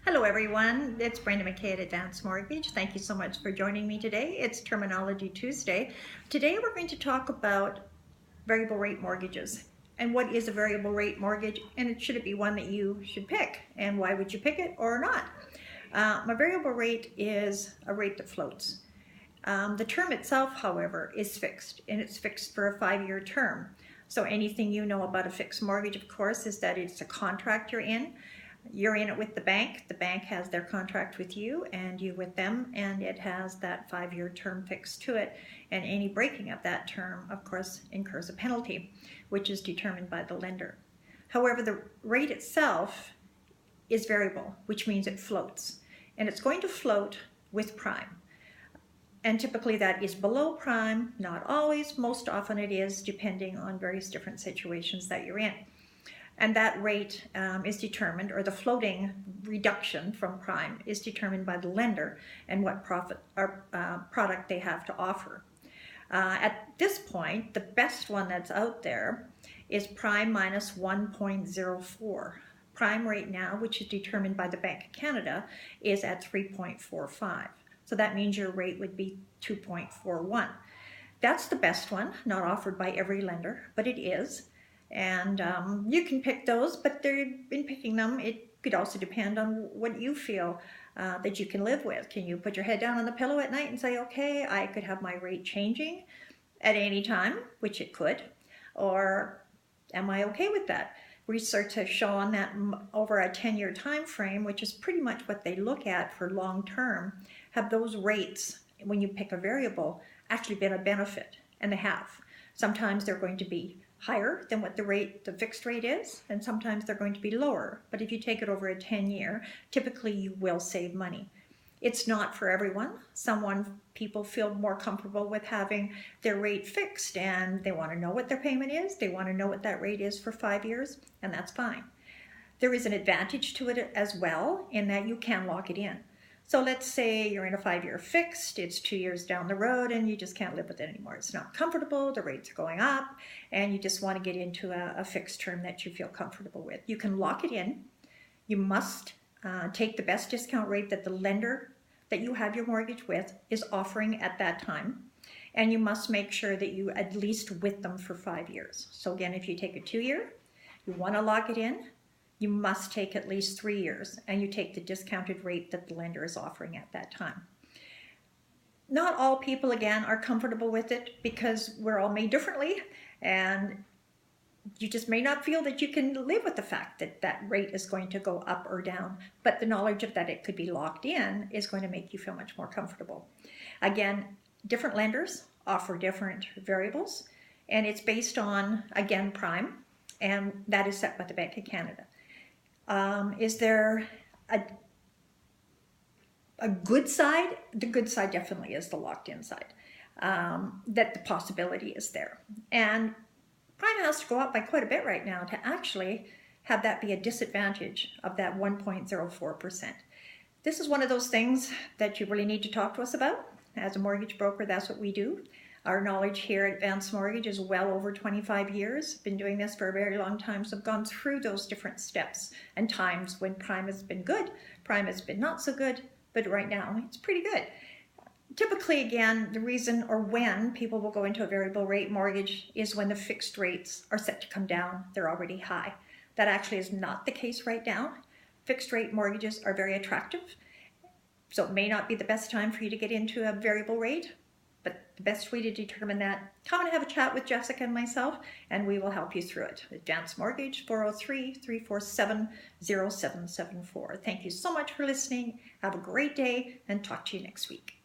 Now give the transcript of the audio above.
Hello everyone, it's Brenda McKay at Advanced Mortgage. Thank you so much for joining me today. It's Terminology Tuesday. Today we're going to talk about variable rate mortgages and what is a variable rate mortgage, and should it be one that you should pick, and why would you pick it or not? A variable rate is a rate that floats. The term itself, however, is fixed, and it's fixed for a 5-year term. So anything you know about a fixed mortgage, of course, is that it's a contract you're in. You're in it with the bank. The bank has their contract with you and you with them, and it has that 5-year term fixed to it. And any breaking of that term, of course, incurs a penalty, which is determined by the lender. However, the rate itself is variable, which means it floats. And it's going to float with prime. And typically that is below prime, not always, most often it is, depending on various different situations that you're in. And that rate is determined, or the floating reduction from prime is determined by the lender and what product they have to offer. At this point, the best one that's out there is prime minus 1.04. Prime rate now, which is determined by the Bank of Canada, is at 3.45. So that means your rate would be 2.41. That's the best one, not offered by every lender, but it is. And you can pick those, but in picking them, it could also depend on what you feel that you can live with. Can you put your head down on the pillow at night and say, okay, I could have my rate changing at any time, which it could, or am I okay with that? Research has shown that over a 10-year time frame, which is pretty much what they look at for long term, have those rates, when you pick a variable, actually been a benefit, and they have. Sometimes they're going to be higher than what the fixed rate is, and sometimes they're going to be lower. But if you take it over a 10-year, typically you will save money. It's not for everyone. People feel more comfortable with having their rate fixed, and they want to know what their payment is. They want to know what that rate is for 5 years, and that's fine. There is an advantage to it as well, in that you can lock it in. So let's say you're in a 5-year fixed, it's 2 years down the road and you just can't live with it anymore. It's not comfortable, the rates are going up, and you just want to get into a fixed term that you feel comfortable with. You can lock it in. You must take the best discount rate that the lender that you have your mortgage with is offering at that time. And you must make sure that you at least with them for 5 years. So again, if you take a 2-year, you want to lock it in, you must take at least 3 years, and you take the discounted rate that the lender is offering at that time. Not all people, again, are comfortable with it because we're all made differently, and you just may not feel that you can live with the fact that that rate is going to go up or down, but the knowledge of that it could be locked in is going to make you feel much more comfortable. Again, different lenders offer different variables, and it's based on, again, prime, and that is set by the Bank of Canada. Is there a good side? The good side definitely is the locked-in side, that the possibility is there. And prime has to go up by quite a bit right now to actually have that be a disadvantage of that 1.04%. This is one of those things that you really need to talk to us about. As a mortgage broker, that's what we do. Our knowledge here at Advanced Mortgage is well over 25 years. Been doing this for a very long time, so I've gone through those different steps and times when prime has been good, prime has been not so good, but right now it's pretty good. Typically, again, the reason or when people will go into a variable rate mortgage is when the fixed rates are set to come down. They're already high. That actually is not the case right now. Fixed rate mortgages are very attractive, so it may not be the best time for you to get into a variable rate. But the best way to determine that, come and have a chat with Jessica and myself, and we will help you through it. Advanced Mortgage, 403-347-0774. Thank you so much for listening. Have a great day, and talk to you next week.